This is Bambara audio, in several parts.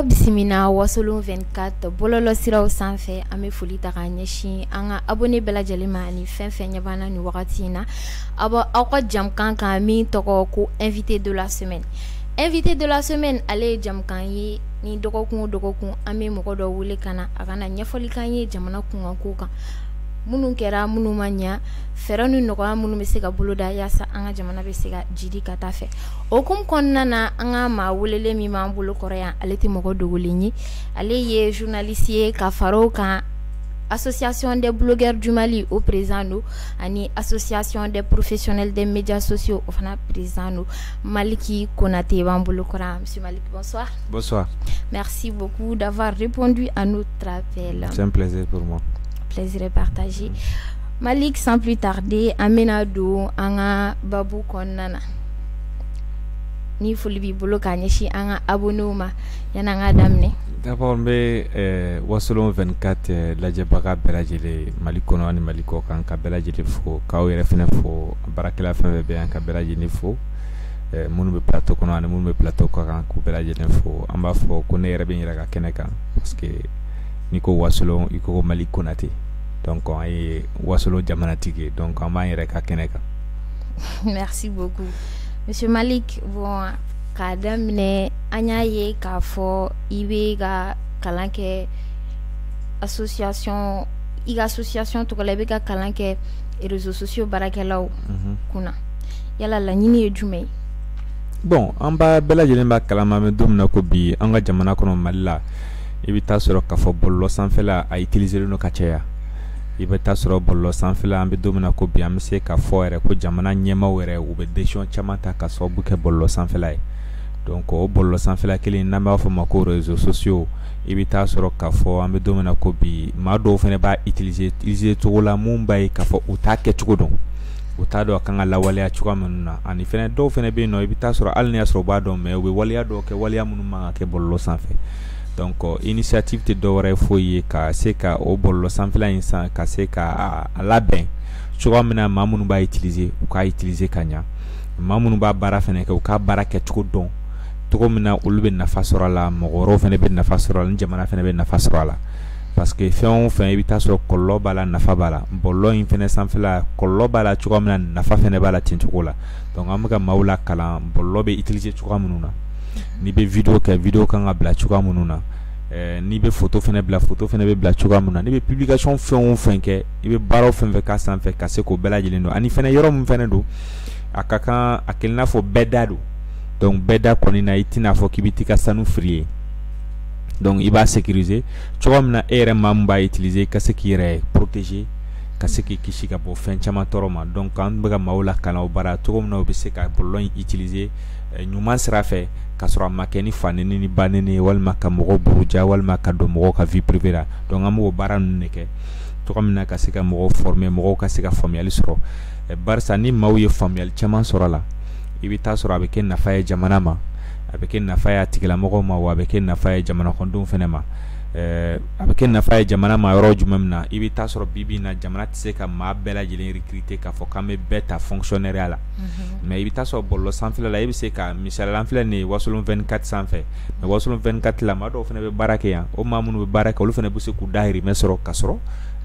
Aw bisimina wasolon 24 bololo siraw sanfɛ an bɛ foli ta k'a ɲɛsin an ka abonné bɛɛ lajɛlen ma ani fɛn fɛn ɲɛ b'an na ni wagati in na aw ka jamkan kan min tɔgɔ ko invité de la semaine. Invité de la semaine ale ye jamkan ye ni dɔgɔkun o dɔgɔkun an bɛ mɔgɔ dɔ wele ka na a ka na ɲɛfɔli k'an ye jamana kunkan ko kan minnu kɛra minnu ma ɲa fɛɛrɛ ni nɔgɔya minnu bɛ se ka boloda yaasa an ka jamana bɛ se ka jidi ka taa fɛ. O hukumu kɔnɔna na an ka maa welelen min b'an bolo kɔrɔ yan ale tɛ mɔgɔ dogolen ye ale ye journaliste ye ka fara o kan association des blogueurs du Mali o président do ani association des professionnels des médias sociaux o fana président do. Maliki Konate b'an bolo kɔrɔ yan. Monsieur Malik, bonsoir. Bonsoir. Merci beaucoup d'avoir répondu à notre appel. C'est un plaisir pour moi. Plaisir est partagé. Malik, sans plus tarder, amena do anga babu konnana. Ni foli bi bolo ka ɲɛsin an ka abonné ma yana nga damne. D'abord n bɛ wasolon 24 lajɛbaga bɛɛ lajɛlen Mali kɔnɔ ani Mali kɔ kan ka bɛɛ lajɛlen fo k'aw yɛrɛ fɛnɛ fo baarakɛla fɛn fɛn bɛ yan ka bɛɛ lajɛlen fo minnu bɛ plateau kɔnɔ ani minnu bɛ plateau kɔ kan k'u bɛɛ lajɛlen fo an b'a fɔ ko ne yɛrɛ bɛ n yɛrɛ ka kɛnɛ kan parce que ni ko wasolon i ko Mali Konate donc an ye wasolon jamanatigi donc an b'an yɛrɛ ka kɛnɛ kan. Merci beaucoup. Monsieur Malik, bon k'a daminɛ an y'a ye k'a fɔ i bɛ ka kalan kɛ association i ka association tɔgɔ la i bɛ ka kalan kɛ réseaux sociaux baarakɛlaw kunna yala laɲini ye jumɛn ye? Bon an b'a bɛɛ lajɛlen b'a kalama an bɛ don min na ko bi an ka jamana kɔnɔ Mali la i bɛ taa sɔrɔ k'a fɔ bɔlɔlɔ sanfɛla a utiliser no ka caya i bɛ taa sɔrɔ bɔlɔlɔ sanfɛla an bɛ don min na ko bi an bɛ se k'a fɔ yɛrɛ ko jamana ɲɛmaaw yɛrɛ u bɛ décision caman ta ka sababu kɛ bɔlɔlɔ sanfɛla ye donc o bɔlɔlɔ sanfɛla kelen n'an b'a fɔ ma ko réseaux sociaux i bɛ taa sɔrɔ k'a fɔ an bɛ don min na ko bi maa dɔw fana b'a utiliser cogo la mun b'a ye k'a fɔ u t'a kɛcogo dɔn u t'a dɔn a kan ka lawaleya cogoya minnu na ani fɛnɛ dɔw fana bɛ yen nɔ i bɛ taa sɔrɔ hali n'i y'a sɔrɔ u b'a dɔn mais u bɛ waleya dɔw kɛ waleya minnu man ka kɛ bɔlɔlɔ sanfɛ. Donc initiative tɛ dɔwɛrɛ ye foyi ye ka se ka o bɔlɔlɔ sanfɛla in san ka se ka a labɛn cogoya min na maa minnu b'a utiliser u k'a utiliser ka ɲa maa minnu b'a baara fɛnɛ kɛ u k'a baara kɛcogo dɔn cogo min na olu bɛ nafa sɔrɔ a la mɔgɔ wɛrɛw fɛnɛ bɛ nafa sɔrɔ a la ni jamana fɛnɛ bɛ nafa sɔrɔ a la parce que fɛn o fɛn i bɛ taa sɔrɔ kɔlɔlɔ b'a la nafa b'a la bɔlɔlɔ in fɛnɛ sanfɛla kɔlɔlɔ b'a la cogoya min na nafa fɛnɛ b'a la ten cogo la donc an bɛ ka maaw la kalan bɔlɔlɔ bɛ utiliser cogoya minnu na n'i bɛ vidéo kɛ vidéo kan ka bila cogoya minnu na n'i bɛ photo fɛnɛ bila photo fɛnɛ bɛ bila cogoya min na n'i bɛ publication fɛn o fɛn kɛ i bɛ baaraw fɛn fɛn k'a sanfɛ ka se k'o bɛɛ lajɛlen dɔn ani fɛnɛ yɔrɔ min fɛnɛ don a ka kan a kɛlen n'a fɔ bɛɛ da don donc bɛɛ da kɔni na i tɛna fɔ k'i bɛ t'i ka sanu firi ye donc i b'a sécuriser cogoya min na e yɛrɛ maa min b'a utiliser ka se k'i yɛrɛ protéger ka se k'i kisi ka bɔ fɛn caman tɔɔrɔ ma donc an bɛ ka maaw la kalan o baara cogo min na u bɛ se ka bɔlɔlɔ in utiliser ɲuman sira fɛ ka sɔrɔ a ma kɛ ni fa nɛni ni ba nɛni walima ka mɔgɔ buruja walima ka don mɔgɔw ka vie privée la donc an b'o baara ninnu de kɛ cogo min na ka se ka mɔgɔw former mɔgɔw ka se ka faamuyali sɔrɔ barisa ni maaw ye faamuyali caman sɔrɔ a la i bɛ taa sɔrɔ a bɛ kɛ nafa ye jamana ma a bɛ kɛ nafa ye a tigilamɔgɔw ma wa a bɛ kɛ nafa ye jamana kɔnɔdenw fɛnɛ ma a bɛ kɛ nafa ye jamana ma yɔrɔ jumɛn min na i bɛ taa sɔrɔ bi na jamana tɛ se ka maa bɛɛ lajɛlen recruter k'a fɔ k'an bɛ bɛɛ ta fonctionnaire la mais i bɛ taa sɔrɔ bɔlɔlɔ sanfɛla la i bɛ se ka misaliya an filɛ nin ye wasolon 24 sanfɛ mais wasolon 24 la maa dɔw fɛnɛ bɛ baara kɛ yan o maa minnu bɛ baara kɛ olu fɛnɛ bɛ se k'u dahirimɛ sɔrɔ ka sɔrɔ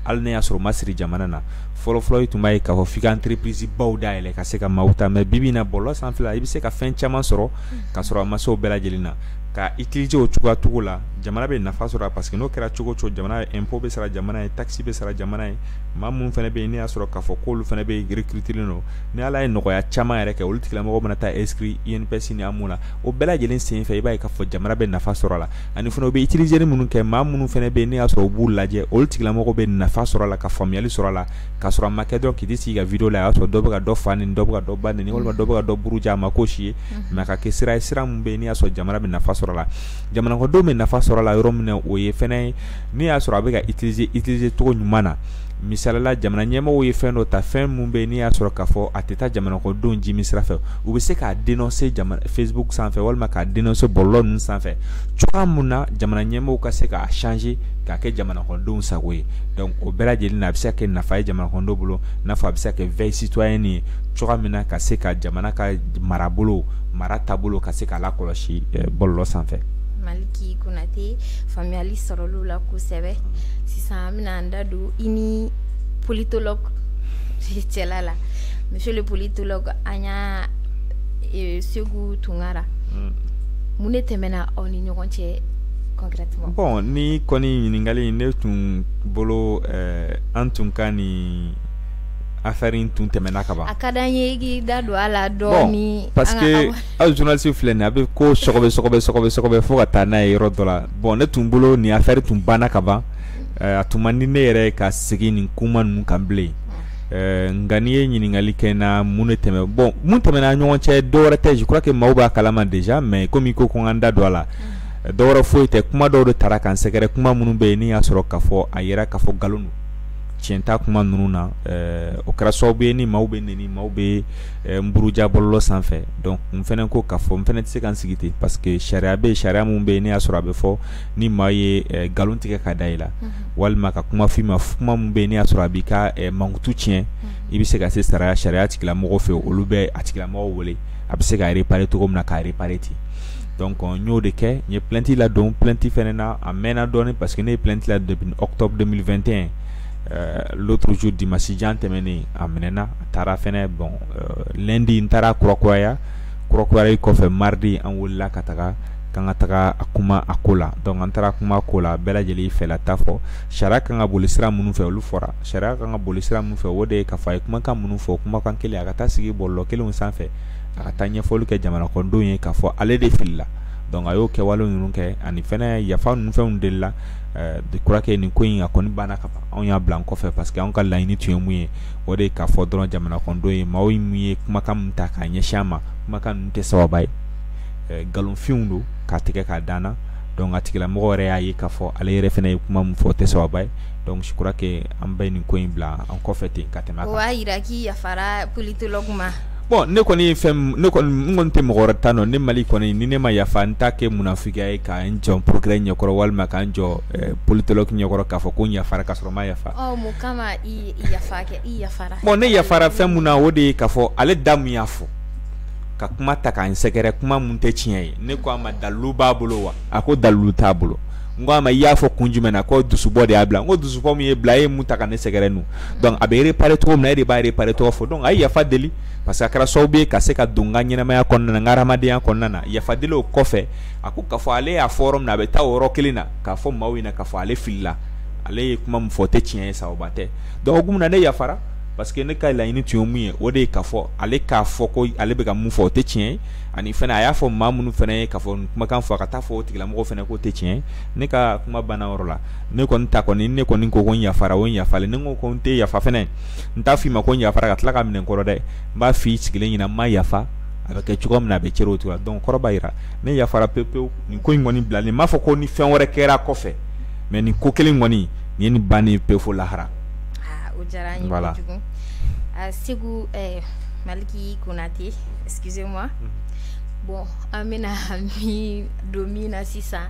hali ne y'a sɔrɔ ma siri jamana na fɔlɔfɔlɔ i tun b'a ye k'a fɔ f'i ka entreprise baw dayɛlɛ ka se ka maaw ta mais bi na bɔlɔlɔ sanfɛla i bɛ se ka fɛn caman sɔrɔ ka sɔrɔ a ma se o bɛɛ lajɛlen na ka utiliser o cogoya cogo la jamana bɛ nafa sɔrɔ parce que n'o kɛra cogo cogo jamana ye impôt bɛ sara jamana ye taxe bɛ sara jamana ye maa minnu fɛnɛ bɛ yen ne y'a sɔrɔ k'a fɔ k'olu fɛnɛ bɛ recruter don ni ala ye nɔgɔya caman yɛrɛ kɛ olu tigilamɔgɔw mana taa inscrit INPS ni AMO la o bɛɛ lajɛlen sen fɛ i b'a ye k'a fɔ jamana bɛ nafa sɔrɔ a la ani fɛnɛ u bɛ utiliser minnu kɛ maa minnu fɛnɛ bɛ yen ne y'a sɔrɔ u b'u lajɛ olu tigilamɔgɔw bɛ nafa sɔrɔ a la ka faamuyali sɔrɔ a la ka sɔrɔ a ma kɛ dɔrɔn k'i tɛ sigi ka vidéo la a y'a sɔrɔ dɔ bɛ ka dɔ fa ni dɔ bɛ ka dɔ ba ni walima dɔ bɛ ka dɔ buruja a ma ko si ye mais a ka kɛ sira ye sira min bɛ yen ne y'a sɔrɔ jamana bɛ nafa sɔrɔ a la jamanadenw bɛ nafa sɔrɔ a la yɔrɔ min na o ye fɛnɛ ne y'a sɔrɔ a bɛ ka utiliser cogo ɲuman na misalila jamana ɲɛmɔgɔw ye fɛn dɔ ta fɛn mun bɛ yen ne y'a sɔrɔ k'a fɔ a tɛ taa jamanadenw jimi sira fɛ u bɛ se k'a dénoncer Facebook sanfɛ walima k'a dénoncer bɔlɔlɔ ninnu sanfɛ cogoya mun na jamana ɲɛmɔgɔw ka se k'a changer k'a kɛ jamanadenw sago ye donc o bɛɛ lajɛlen na a bɛ se ka kɛ nafa ye jamanadenw bolo n'a fɔ a bɛ se ka kɛ veille citoyenne ye cogoya min na ka se ka jamana ka marabolo mara taabolo ka se k'a lakɔlɔsi bɔlɔlɔ sanfɛ. Maliki Konate faamuyali sɔrɔlu la kosɛbɛ sisan an bɛna an da don I ni politologue cɛla la monsieur le politologue an y'a Segu Tunkara mun de tɛmɛna aw ni ɲɔgɔn cɛ concrètement. Bon ni kɔni ɲininkali ne tun bolo an tun ka ni affaire in tun tɛmɛna ka ban. A ka d'an ye I k'i da don a la dɔɔni. Parce que aw journaliste filɛ nin a bɛ ko sɔgɔbɛ fo ka taa n'a ye yɔrɔ dɔ la. Bon ne tun bolo ni affaire tun banna ka ban a tun man di ne yɛrɛ ka segin nin kuma ninnu kan bilen. Nka n'i ye ɲininkali kɛ na mun de tɛmɛ bon mun tɛmɛna ɲɔgɔn cɛ dɔwɛrɛ tɛ je crois que maaw b'a kalama déjà mais comme i ko ko n da don a la dɔwɛrɛ foyi tɛ kuma dɔw de taara kan sɛgɛrɛ kuma minnu bɛ yen ni y'a sɔrɔ k'a fɔ a yɛrɛ k'a fɔ nkalon don tiɲɛ t'a kuma ninnu na o kɛra sababu ye ni maaw bɛ neni maaw bɛ nburuja bɔlɔlɔ sanfɛ donc n fɛnɛ ko k'a fɔ n fɛnɛ tɛ se ka n sigi ten parce que sariya bɛ yen sariya mun bɛ yen ni y'a sɔrɔ a bɛ fɔ ni maa ye nkalon tigɛ ka da i la walima ka kuma f'i ma kuma mun bɛ yen ni y'a sɔrɔ a b'i ka mankutu tiɲɛ I bɛ se ka se sariya tigilamɔgɔ fɛ olu bɛ a tigilamɔgɔ wele a bɛ se ka réparer cogo min na k'a réparer ten donc n y'o de kɛ n ye plainte ladon plainte fɛnɛ na a mɛnna dɔɔni parce que ne ye plainte la depuis octobre 2021 l'autre jour dimanche jan tɛmɛnen a minɛna a taara fɛnɛ bon lundi n taara kurakuraya kɔfɛ mardi an wulila ka taga kan ka taga a kuma a ko la donc an taara kuma a ko la bɛɛ lajɛlen fɛla ta fɔ sariya kan ka boli sira minnu fɛ olu fɔra sariya kan ka boli sira minnu fɛ o de ye k'a fɔ a ye kumakan minnu fɔ kumakan kelen a ka taa sigi bɔlɔlɔ kelenw sanfɛ a ka taa ɲɛfɔli kɛ jamana kɔnɔdenw ye k'a fɔ ale de filila donc a y'o kɛwale ninnu kɛ ani fɛnɛ yafa ninnu fɛnw delila de crois que nin ko in a kɔni banna ka ban anw y'a bila an kɔfɛ parce que anw ka laɲini tun ye mun ye o de ye k'a fɔ dɔrɔn jamana kɔnɔdenw ye maaw ye mun ye kumakan min ta k'a ɲɛsin an ma kumakan ninnu tɛ sababa ye nkalonfinw don k'a tigɛ k'a danna donc a tigilamɔgɔ yɛrɛ y'a ye k'a fɔ ale yɛrɛ fɛnɛ ye kuma min fɔ o tɛ sababa ye donc je crois que an bɛ nin ko in bila an kɔfɛ ten ka tɛmɛ a kan. O b'a yira k'i yafara politologue ma. Bon ne kɔni n kɔni tɛ mɔgɔ wɛrɛ ta nɔ ne Mali kɔni ni ne ma yafa n t'a kɛ munafigiya ye ka n jɔ progrès ɲɛkɔrɔ walima ka n jɔ politologue ɲɛkɔrɔ k'a fɔ ko n yafara k'a sɔrɔ n ma yafa. Mun kama I yafara. Bon ne yafara fɛn mun na o de ye k'a fɔ ale da mun y'a fɔ ka kuma ta k'an sɛgɛrɛ kuma mun tɛ tiɲɛ ye ne ko a ma dalilu b'a bolo wa a ko dalilu t'a bolo n ko a ma I y'a fɔ kun jumɛn na ko dusubɔ de y'a bila n ko dusubɔ min ye bila e ye mun ta ka ne sɛgɛrɛ nu donc a bɛ réparer cogo min na e de b'a réparer tɔgɔ fɔ donc a ye yafa deli parce que a kɛra sababu ye ka se ka don n ka ɲɛnamaya kɔnɔna na n ka hadamadenya kɔnɔna na yafa deli o kɔfɛ a ko k'a fɔ ale y'a fɔ yɔrɔ min na a bɛ taa o yɔrɔ kelen na k'a fɔ maaw ɲɛna k'a fɔ ale filila ale ye kuma min fɔ o tɛ tiɲɛ ye sababa tɛ donc o hukumu na ne yafara parce que ne ka laɲini tun ye mun ye o de ye k'a fɔ ale k'a fɔ ko ale bɛ ka mun fɔ o tɛ tiɲɛ ye ani fɛnɛ a y'a fɔ maa minnu fɛnɛ ye k'a fɔ kumakan fɔ a ka taa fɔ o tigilamɔgɔ fɛnɛ k'o tɛ tiɲɛ ye ne ka kuma banna yɔrɔ la ne kɔni ta kɔni ne kɔni ko n yafara o n yafalen ne ko n tɛ yafa fɛnɛ n t'a f'i ma ko n yafara ka tila ka minɛ n kɔrɔ dɛ n b'a f'i sigilen ɲɛna n ma yafa a bɛ kɛ cogo min na a bɛ cɛrɛ o cogo la donc kɔrɔ b'a yira ne yafara pewu nin ko in kɔni bilalen n m'a fɔ ko ni fɛn wɛrɛ kɛra kɔfɛ mais nin ko kelen kɔni nin ye nin bannen pewu fo lahara. O diyara an ye kojugu. Segu Maliki Konate, excusez-moi. Bon, an bɛna don min na sisan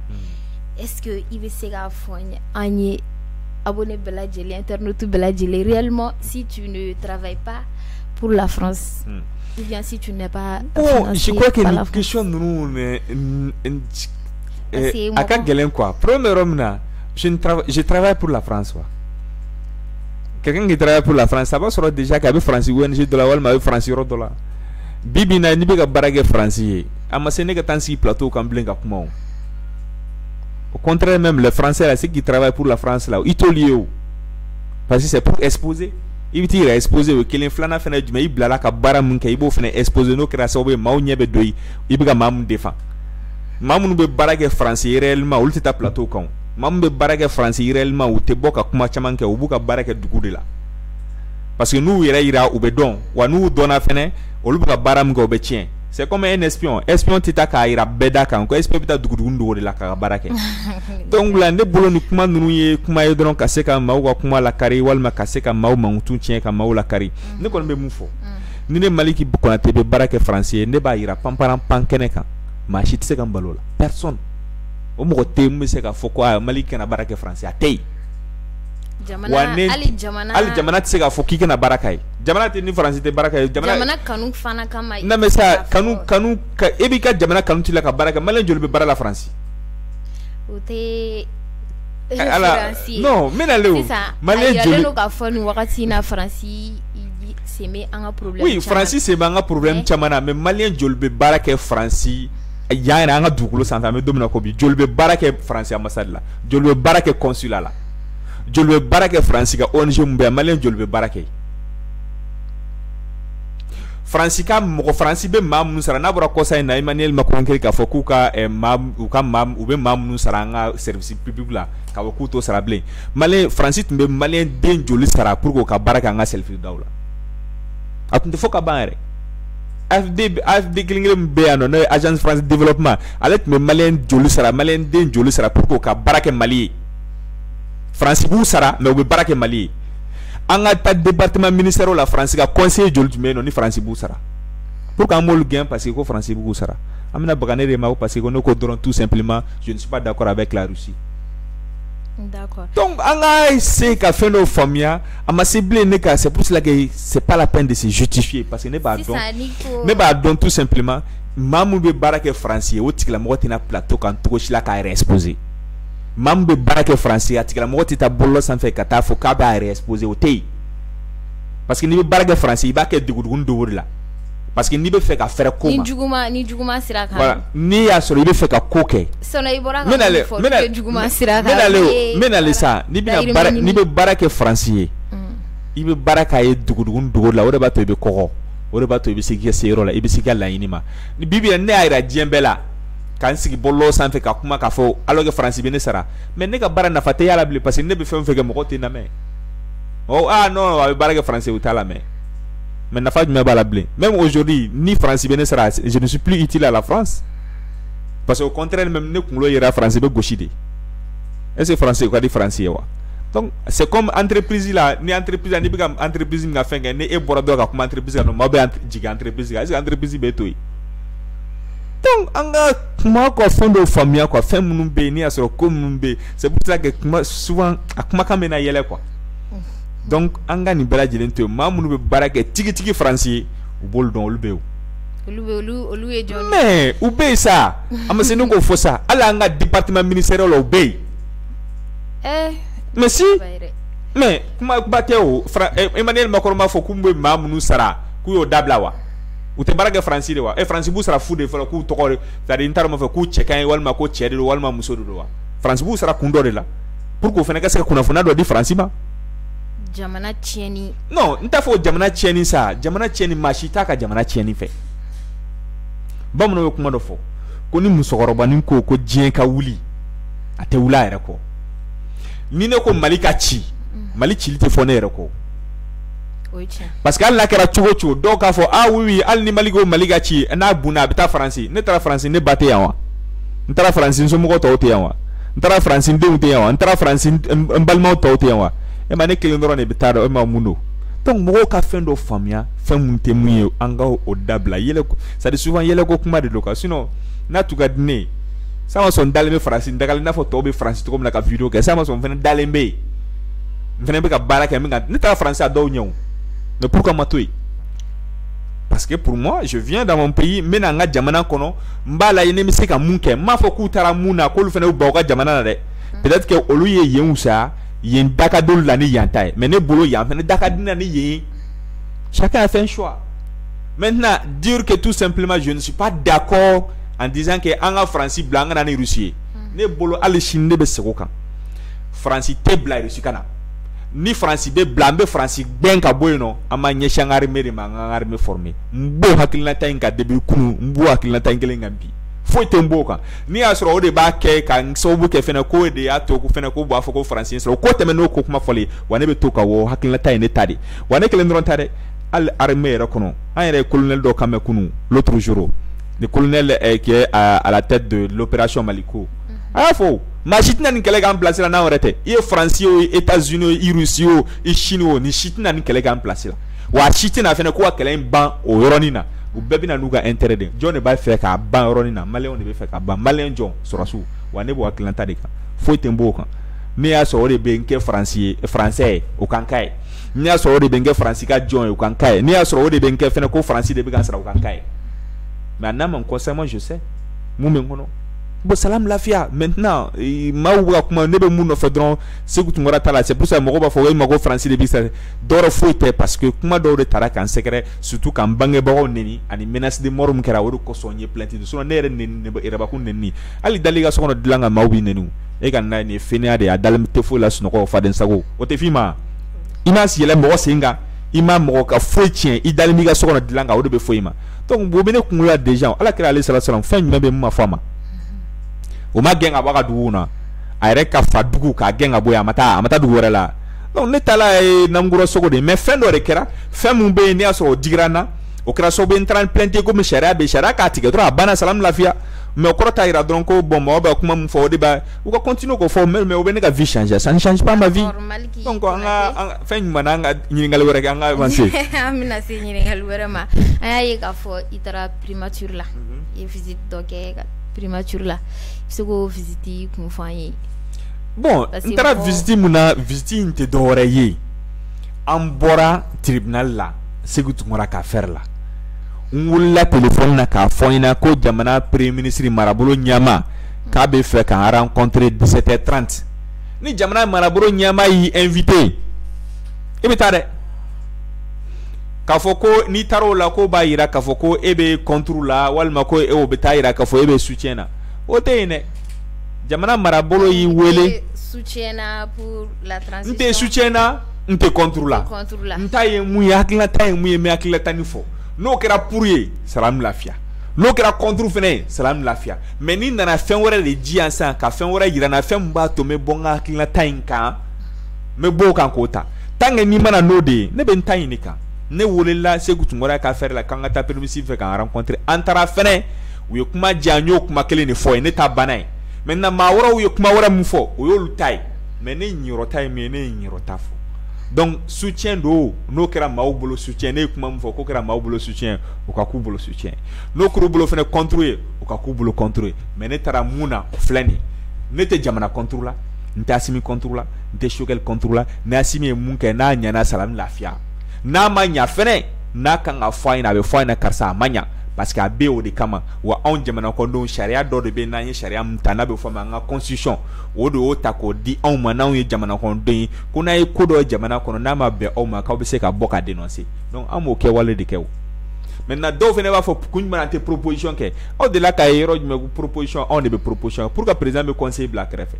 est-ce que I bɛ se k'a fɔ an ye abonné bɛɛ lajɛlen internaute bɛɛ lajɛlen réellement si tu ne travailles pas pour la France ou bien si tu n'es pas financé par la France. Je crois que une question ninnu a ka gɛlɛn quoi. Premier yɔrɔ min na je travaille pour la France quoi. Quelqu'un qui travaille pour la France, ça va sɔrɔ déjà k'a bɛ France ONG dɔ la walima a bɛ France yɔrɔ dɔ la bi bi in na n'i bɛ ka baara kɛ France ye a ma se ne ka taa n sigi plateau kan bilen ka kuma o. Au contraire même les Français là ceux qui travaillent pour la France là i t'olu ye o parce que c'est pour exposer i bɛ t'i yɛrɛ exposer o kelen filanan fɛnɛ jumɛn i bilala ka baara min kɛ i b'o fɛnɛ exposer n'o kɛra sababu ye maaw ɲɛ bɛ don i bɛ ka maa mun défend maa minnu bɛ baara kɛ France ye réellement olu tɛ taa plateau kan o. Maa min bɛ baara kɛ France réellement u tɛ bɔ ka kuma caman kɛ u b'u ka baara kɛ dugu de la parce que n'u yɛrɛ yira u bɛ dɔn wa n'u dɔnna fɛnɛ olu bɛ ka baara min kɛ u bɛ tiɲɛ c'est comme un espion tɛ taa k'a yira bɛɛ da kan ko espion bɛ taa dugu dogo de la k'a ka baara kɛ donc la ne bolo ni kuma ninnu ye kuma ye dɔrɔn ka se ka maaw ka kuma lakari walima ka se ka maaw mankutu tiɲɛ ka maaw lakari ne kɔni bɛ mun fɔ ni ne Maliki Konate bɛ baara kɛ France ye ne b'a yira panparan pan kɛnɛ kan maa si tɛ se ka n balo la personne. O mɔgɔ tɛ yen mun bɛ se k'a fɔ ko Mali kana baara kɛ France a tɛ yen. Hali jamana tɛ se k'a fɔ k'i kana baara kɛ ye. Jamana tɛ ni France tɛ baara kɛ. Jamana kanu fana kama. Non mais ça kanu e b'i ka jamana kanu t'i la ka baara kɛ Maliyɛn joli bɛ baara la France. o te ala non menale malien joli ka fo ni wakati na France c'est mais un problème oui France c'est un problème chamana mais malien joli be barake France ya na nga dukulo santa me domina ko bi joli be barake France ambassade la joli be barake consulat la joli be barake France ka ONG mbe malien joli be barake France ka mo France be mam sara na bora ko say na Emmanuel Macron ka fo ku ka mam u ka mam u be mam sara nga service public la ka ko to sara blé malien France be malien den joli sara pour ko ka baraka nga selfie dawla atunde fo ka banere AFD kilingem be ano na agence France développement alet me malien joli sara malien den joli sara pour ko ka baraka Mali France bu sara me be baraka Mali anga ta département ministère la France ka conseiller joli me no ni France bu sara pour ka mol gain parce que ko France bu sara amina baganere ma parce que no ko doron tout simplement je ne suis pas d'accord avec la Russie. D'accord. Donc anga c'est qu'a fait nos familles ama ciblé ne ka c'est pour cela que c'est pas la peine de se justifier parce que ne ba donc ne ba donc tout simplement mamu be barake français o tikla mo tina plateau kan to shila ka exposé mamu be barake français atikla mo tita bollo san fait kata fo ka ba exposé o tey parce que ni be barake français ba ke digudugun do wurla parce que ni be fait ka faire comment ni juguma sira kan voilà ni ya so be fait ka koke sono ibora ka fo que juguma sira kan menale ça ni be barake français ibe baraka ye dugudugun dogo la ore ba to be koko ore ba to be sigi sero la ibe sigi la inima ni bibi ne ayra diembela kan sigi bollo san fe ka kuma ka fo alors que français be ne sara mais ne ka bara na fate yala bli parce que ne be fe ke mo na me oh ah non avec baraka français ou tala mais na fa me bala bli même aujourd'hui ni français be ne sara je ne suis plus utile à la France parce qu'au contraire même ne kulo yera français be goshide est-ce que français ko di français wa. Donc c'est comme entreprise là ni entreprise ni bigam entreprise nga fenga ni e borado ka kuma entreprise no mabe jiga entreprise ga entreprise be toy donc anga kuma ko fondo famille ko fem munum be ni asoro ko munum be c'est pour ça que souvent akuma kamena yele quoi donc anga ni bela jelen to ma munum be barake tigi français ou bol don ulbe olu e joni mais ou be ça amase no ko fo ça ala anga département ministériel ou be mais si mais kuma bateo Emmanuel Macron ma fo kumbe mamunu sara ku yo dabla wa ute barage français de wa français bu sara fude fo ku tokore tadi intaro ma fo ku chekan walma ko chede walma musodo do wa français bu sara kundo de la pour ko fena kase kuna fona do di français ma jamana tieni non nta fo jamana tieni sa jamana tieni mashita ka jamana tieni fe bamuno yo kuma do fo ko ni musokoroba ni ko jien ka wuli ate wula ere ko ni ne ko Mali ka ci Mali ci li te fo ne yɛrɛ ko parce que hali n'a kɛra cogo cogo dɔw k'a fɔ ah oui hali ni Mali ko Mali ka ci n'a bunna a bɛ taa Faransi ne taara Faransi ne ba tɛ yan wa n taara Faransi n somɔgɔw tɔw tɛ yan wa n taara Faransi n denw tɛ yan wa n taara Faransi n balimaw tɔw tɛ yan wa e ma ne kelen dɔrɔn de bɛ taa dɔn e ma mun don donc mɔgɔw ka fɛn dɔ faamuya fɛn mun tɛ mun ye an ka o dabila yɛlɛ c'est à dire souvent yɛlɛ ko kuma de don quoi sinon n'a tun ka di ne ye sama son dalen be France ndagal na fo to be France to comme la ka vidéo ke sama son fene dalen be fene be ka baraka me ne ta français a do nyaw mais pourquoi matoi parce que pour moi je viens dans mon pays mais na nga jamana kono mbala yene mi se ka munke ma fo ku tara muna ko lu fene ba ka jamana na de peut-être que olu ye yen usa yen daka dol la ni yantai mais ne bolo yan fene daka dina ni yen chacun a fait un choix maintenant dire que tout simplement je ne suis pas d'accord en disant que anga France blanc na ni Russie ne bolo ali chine be seko kan France te bla Russie kana ni France be blanc be France ben ka boyno ama nye shangari mere mangari me formé mbo hakilina tainga debi kunu mbo hakilina tainga ngambi foi tembo kan ni asro o de ba ke kan so bu ke fena ko de ato ku fena ko bo afoko France so ko teme no ko kuma fole wane be to ka wo hakilina taine tadi wane kele ndron tade al armée rekono ayre colonel do kame kunu l'autre jour le colonel qui est à la tête de l'opération Maliko. Ah faux. Ma chitna ni kelega en place là na orete. I France o États-Unis i Russie o i Chine o ni chitna ni kelega en place là. Wa chitna fene ko kele ban o yoronina. U bebi na nuga intérêt de. John ba fait ka ban yoronina. Malien on be fait ka ban. Malien John sorasu. Wa ne bo aklanta de ka. Foi tembo kan. Ni a so de benke français o kankai. Ni a so de benke français ka John o kankai. Ni a so de benke fene ko français de be kan sra o kankai. Mais en âme en conseil, moi je sais. Moi, bon salam lafiya maintenant maaw bɛ ka kuma ne bɛ mun nɔfɛ dɔrɔn Segu Tunkara ta la c'est pour ça mɔgɔw b'a fɔ mago France de bi sa dɔwɛrɛ foyi tɛ parce que kuma dɔw de taara k'an sɛgɛrɛ surtout k'an bangebagaw neni ani menace de mort min kɛra o de kosɔn n ye plainte sinon ne yɛrɛ neni yɛrɛbakun neni hali dali ka so kɔnɔ dilan ka maaw b'i neni e ka na nin fɛnɛya de ye a dalen tɛ foyi la sunɔgɔ faden sago o tɛ f'i ma i ma yɛlɛ mɔgɔ sen kan i ma mɔgɔ ka foyi tiɲɛ i dalen b'i ka so kɔnɔ dilan kan o de bɛ foyi ma donc o bɛ ne kunkolo la déjà Ala kira ale sallallahu alaihi wasallam fɛn jumɛn bɛ mun ma fɔ a ma o ma gɛn ka bɔ a ka dugu kɔnɔ a yɛrɛ ka fa dugu k'a gɛn ka bɔ yen a ma taa dugu wɛrɛ la donc ne taala ye Namukura Sogo de mais fɛn dɔ de kɛra fɛn mun bɛ yen n'i y'a sɔrɔ o digira n na o kɛra sababu ye n taara n plainte komi sariya bɛ sariya k'a tigɛ dɔrɔn a banna salam lafiya mais o kɔrɔ t'a yira dɔrɔn ko bon mɔgɔ bɛ kuma min fɔ o de b'a u ka continuer k'o fɔ mais o bɛ ne ka vie changer ça ne change pas ma vie donc an ka fɛn jumɛn na an ka ɲininkali wɛrɛ kɛ an ka avancer an bɛna se ɲininkali wɛrɛ ma an y'a ye k'a fɔ i taara primature la i ye visite dɔ kɛ primature la i bɛ se k'o visite kun fɔ an ye. Bon n taara visite mun na visite in tɛ dɔwɛrɛ ye an bɔra tribunal la Segu Tunkara ka affaire la n wulila téléphone na k'a fɔ n ɲɛna ko jamana premier ministre marabolo ɲɛma k'a bɛ fɛ k'an rencontrer 17h30 ni jamana marabolo ɲɛma y'i invité i bɛ taa dɛ k'a fɔ ko n'i taara o la ko b'a yira k'a fɔ ko e bɛ contre la walima ko e o bɛ taa yira k'a fɔ e bɛ soutien na o tɛ yen dɛ jamana marabolo y'i wele soutien na pour la transition n tɛ soutien na n tɛ contre la n ta ye mun ye hakilinata ye mun ye mais hakilinata ni fɔ n'o kɛra pour ye salam lafiya n'o kɛra contre fɛnɛ ye salam lafiya mais n'i nana fɛn wɛrɛ de di yan sisan ka fɛn wɛrɛ yira n na fɛn min b'a to n bɛ bɔ n ka hakilinata in kan n bɛ bɔ o kan k'o ta tant que n'i mana n'o de ye ne bɛ n ta in de kan ne welela Segu Tunkara ka affaire la k'an ka taa premier ministre fɛ k'an rencontrer an taara fɛnɛ u ye kuma diya n y'o kuma kelen de fɔ ye ne ta banna ye maintenant maa wɛrɛw ye kuma wɛrɛ min fɔ o y'olu ta ye mais ne ɲɛrɔ ta ye min ye ne ye ɲɛrɔ ta fɔ donc soutien do n'o kɛra maaw bolo soutien ne ye kuma min fɔ k'o kɛra maaw bolo soutien o ka k'u bolo soutien n'o kɛra u bolo fɛnɛ contre ye o ka k'u bolo contre mais ne taara mun na o filɛ nin ye ne tɛ jamana contre la n tɛ Asimi contre la n tɛ Choguel contre la ni Asimi ye mun kɛ n'a ɲɛna salam lafiya n'a ma ɲa fɛnɛ n'a kan ka fɔ a ɲɛna a bɛ fɔ a ɲɛna karisa a ma ɲa parce que a bɛ o de kama wa anw jamana kɔnɔdenw sariya dɔ de bɛ n'an ye sariya min ta n'a bɛ fɔ a ma an ka constitution o de y'o ta k'o di anw ma n'anw ye jamana kɔnɔdenw ye ko n'a ye ko dɔ ye jamana kɔnɔ n'a ma bɛn aw ma k'aw bɛ se ka bɔ ka dénoncer donc an b'o kɛwale de kɛ o maintenant dɔw fana b'a fɔ kun jumɛn an tɛ proposition kɛ aw delila k'a ye yɔrɔ jumɛn proposition anw de bɛ proposition pour que président bɛ conseil bila kɛrɛfɛ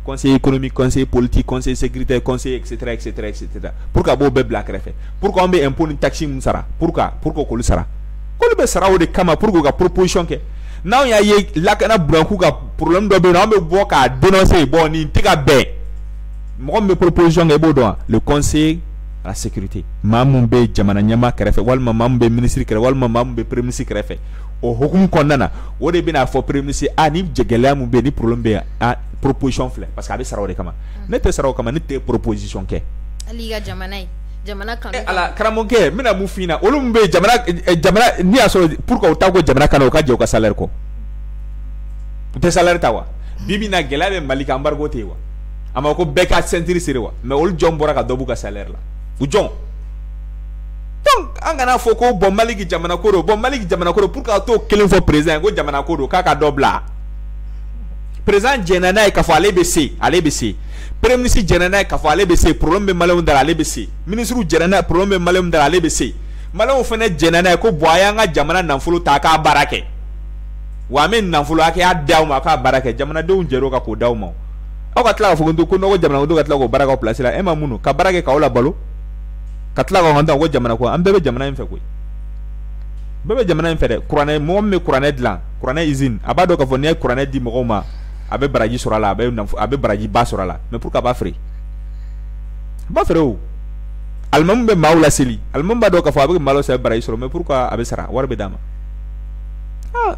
conseil économique conseil politique conseil sécuritaire conseil etc etc etc pour que a b'o bɛɛ bila kɛrɛfɛ pour que anw bɛ impôt ni taxe mun sara pour que k'olu sara k'olu bɛ sara o de kama pour que u ka proposition kɛ n'anw y'a ye lakana buranku ka problème dɔ bɛ yen nɔ an bɛ bɔ k'a dénoncer bon nin tɛ ka bɛn mɔgɔ min bɛ proposition kɛ i b'o dɔn wa le conseil à la sécurité maa mun bɛ jamana ɲɛmaa kɛrɛfɛ walima maa mun bɛ ministre kɛrɛfɛ walima maa mun bɛ premier ministre kɛrɛfɛ o hukumu kɔnɔna na o de bɛna fɔ premier ministre ni gɛlɛya mun bɛ yen ni problème bɛ yen proposition filɛ parce que a bɛ sara o de kama ne tɛ sara o kama ne tɛ proposition kɛ. hali i ka jamana ye jamana kanu. ala karamɔgɔkɛ n bɛna mun f'i ɲɛna olu min bɛ jamana n'i y'a sɔrɔ pour que u ta ko jamana kanu u ka jɛ u ka salaire kɔ u tɛ salaire ta wa bi bi in na gɛlɛya bɛ Mali kan embargo tɛ yen wa a ma ko bɛɛ ka ceinture siri wa mais olu jɔn bɔra ka dɔ b'u ka salaire la u jɔn donc an kana fɔ ko bon Mali ki jamana ko don bon Mali ki jamana ko don pour que a t'o kelen fɔ président ko jamana ko don k'a ka dɔ bila président jɛnna n'a ye k'a fɔ ale bɛ se premier ministre jɛnna n'a ye k'a fɔ ale bɛ se problème bɛ maliyɛnw da la ale bɛ se ministre jɛnna n'a ye problème bɛ maliyɛnw da la ale bɛ se maliyɛnw fana jɛnna n'a ye ko bon a y'an ka jamana nafolo ta a k'a baara kɛ wa an bɛ nafolo hakɛya d'aw ma a k'a baara kɛ jamanadenw jɛr'o kan k'o d'aw ma aw ka tila k'a fɔ ko nɔgɔ jamanadenw ka tila k'o baara k'aw place la e ma mun ka baara kɛ k'aw labalo ka tila k'aw kan ko jamana ko an bɛɛ bɛ jamana in fɛ koyi bɛɛ bɛ jamana in fɛ dɛ kuranɛ mɔgɔ min bɛ kuranɛ dilan kuranɛ usine a b'a dɔn k'a fɔ n'i ye kuranɛ di mɔgɔw ma a bɛ baraji sɔrɔ a la a bɛ baraji ba sɔrɔ a la mais pour que a b'a feere o alimami bɛ maaw laseli alimami b'a dɔn k'a fɔ a bɛ malo san baraji sɔrɔ mais pour que a bɛ sara wari bɛ d'a ma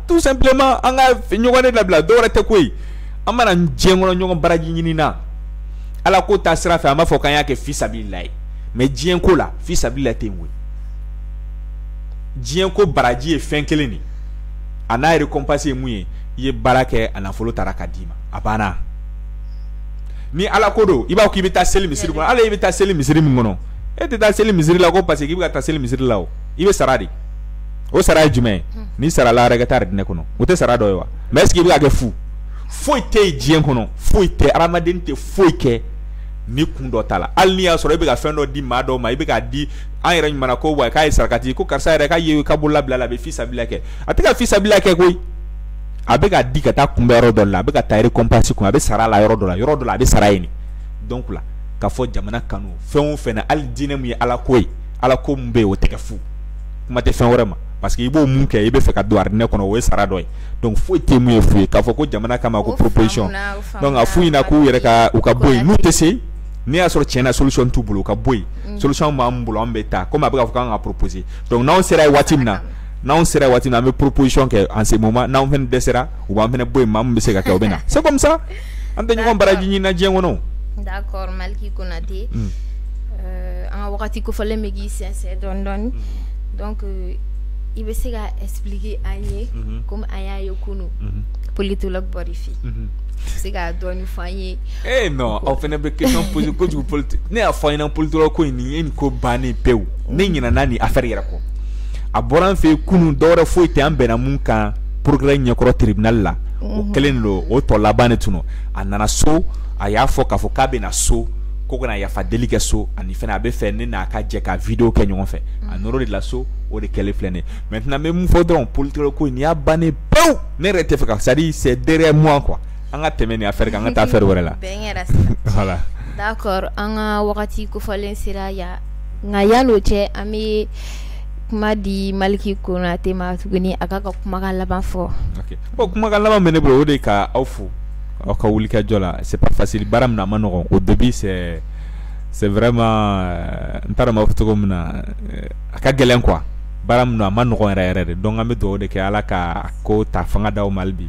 tout simplement an ka ɲɔgɔn de labila dɔwɛrɛ tɛ koyi an mana diɲɛ kɔnɔ ɲɔgɔn baraji ɲini na ala ko ta sira fɛ an b'a fɔ k'an y'a kɛ fi sabililahi mais diɲɛ ko la fi sabililahi tɛ yen koyi diɲɛ ko baraji ye fɛn kelen de a n'a récompense ye mun ye i ye baara kɛ a nafolo taara ka d'i ma a banna ni ala ko don i b'a fɔ k'i bɛ taa seli misiri kɔnɔ ala i bɛ taa seli misiri min kɔnɔ e tɛ taa seli misiri la ko parce que k'i bɛ ka taa seli misiri la o i bɛ sara de o sara ye jumɛn ye n'i sara la yɛrɛ ka taa dinɛ kɔnɔ o tɛ sara dɔ ye wa mais est ce que i bɛ ka kɛ fu foyi tɛ diɲɛ kɔnɔ foyi tɛ adamaden tɛ foyi kɛ ni kun dɔ t'a la hali n'i y'a sɔrɔ i bɛ ka fɛn dɔ di maa dɔw ma i bɛ k'a di an yɛrɛ ɲuman ko wa k'a ye sarakati ko karisa yɛrɛ k'a ye ka bolo labila a bɛ fisabila kɛ a tɛ ka fisabila kɛ koyi a bɛ k'a di ka taa kunbɛn yɔrɔ dɔ la a bɛ ka taa récompense kun a bɛ sara la yɔrɔ dɔ la a bɛ sara yen donc la ka fɔ jamana kanu fɛn o fɛn hali diinɛ mun ye ala ko ye ala ko mun bɛ yen o tɛ kɛ fu kuma tɛ fɛn wɛrɛ ma parce que i b'o mun kɛ i bɛ fɛ ka don aridinɛ kɔnɔ o ye sara dɔ ye donc foyi tɛ mun ye fu ye k'a fɔ ko jamana kama ko proposition donc a fu ɲɛna k'u yɛrɛ ka u ka bɔ yen n'u tɛ se n'i y'a sɔrɔ tiɲɛna solution t'u bolo u ka bɔ yen solution b'an bolo an bɛ taa comme a bɛ k'a fɔ k'an ka proposer donc n'anw sera yen waati min na an bɛ proposition kɛ en ce moment n'anw fɛnɛ dɛsɛra u b'an fɛnɛ bɔ yen maa min bɛ se ka kɛ o bɛ na c'est comme ça an tɛ ɲɔgɔn baraji ɲini na diɲɛ kɔnɔ. D'accord Maliki Konate an ka wagati kofɔlen bɛ k'i sɛnsɛn dɔɔni dɔɔni donc i bɛ se ka expliquer an ye comme an y'a ye kunun politologue bɔr'i fɛ yen se ka dɔɔni fɔ an ye. Non aw fɛnɛ bɛ question poser kojugu politique ne y'a fɔ an ɲɛna politologue ko in nin ye nin ko bannen pewu ne ɲinɛna nin affaire yɛrɛ kɔ a bɔra an fɛ yen kunun dɔwɛrɛ foyi tɛ an bɛnna mun kan progrès ɲɛkɔrɔ tribunal la o kɛlen don o tɔ laban de tun a nana so a y'a fɔ k'a fɔ k'a bɛ na so ko kana yafa deli kɛ so ani fɛnɛ a bɛ fɛ ne n'a ka jɛ ka vidéo kɛ ɲɔgɔn fɛ a nɔrɔ de la so o de kɛlen filɛ nin maintenant n bɛ mun fɔ dɔrɔn politique ko in nin y'a bannen pewu ne yɛrɛ tɛ fɛ ka c'est à dire c'est derrière moi quoi an ka tɛmɛ nin affaire kan an ka taa affaire wɛrɛ la. Voilà. D'accord an ka wagati kofɔlen sera yan nka yan'o cɛ an bɛ kuma di Maliki Konate ma tuguni a ka kumakan laban fɔ. Ok bon kumakan laban bɛ ne bolo o de ka aw fo aw ka wulikajɔ la c'est pas facile baara min na a ma nɔgɔn au début c'est vraiment n t'a dɔn n b'a fɔ cogo min na a ka gɛlɛn quoi baara min na a ma nɔgɔn yɛrɛ yɛrɛ de donc an bɛ dugawu de kɛ ala ka ko ta fanga d'aw ma hali bi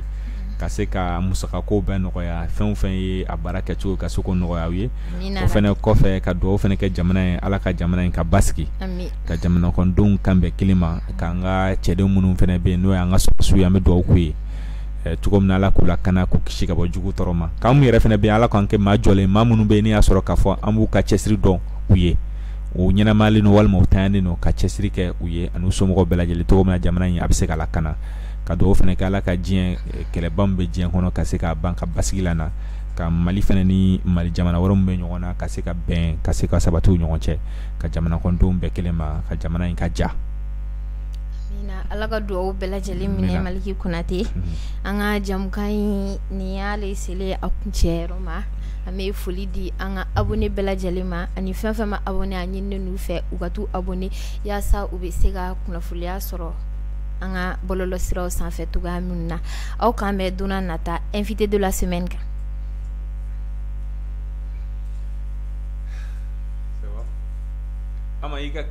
ka se ka musakako bɛɛ nɔgɔya fɛn o fɛn ye a baara kɛcogo ka se k'o nɔgɔya aw ye o fɛnɛ kɔfɛ ka dugawu fɛnɛ kɛ jamana ye ala ka jamana in ka basigi ka jamana kɔnɔdenw kan bɛn kelen ma k'an ka cɛden minnu fɛnɛ bɛ yen n'o y'an ka sɔrɔsiw ye an bɛ dugawu k'u ye cogo min na ala k'u lakana k'u kisi ka bɔ jugu tɔɔrɔ ma k'an mun yɛrɛ fɛnɛ bɛ yen ala k'an kɛ maa jɔlen maa minnu bɛ yen n'i y'a sɔrɔ k'a fɔ an b'u ka cɛsiri dɔn u ye o ɲɛnamalen don walima u tanyalen don ka cɛsiri kɛ u ye ani u somɔgɔw bɛɛ lajɛlen cogo min na jamana in a bɛ se ka lakana ka dugawu fɛnɛ kɛ ala ka diɲɛ kɛlɛba min bɛ diɲɛ kɔnɔ ka se ka ban ka basigi la na ka Mali fɛnɛ ni Mali jamana wɛrɛw min bɛ ɲɔgɔn na ka se ka bɛn ka se ka sabati u ɲɔgɔn cɛ ka jamana kɔnɔdenw bɛɛ kelen ma ka jamana in ka ja. Ala ka dugawu bɛɛ lajɛlen minɛ Maliki Konate an ka jamukan in nin y'ale selen a kuncɛyɔrɔ ma an bɛ foli di an ka abonné bɛɛ lajɛlen ma ani fɛn fɛn ma abonné a ɲininen n'u fɛ u ka t'u abonné yaasa u bɛ se ka kunnafoniya sɔrɔ an ka bɔlɔlɔsiraw sanfɛ cogoya min na aw k'an bɛn don n'a nata invité de la semaine kan. Ama i ka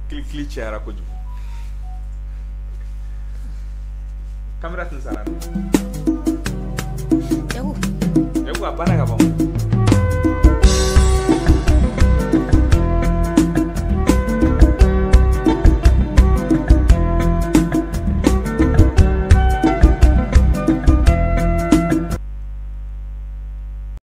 kili cayara kojugu. Kamera tun sara. Yaku a banna ka ban.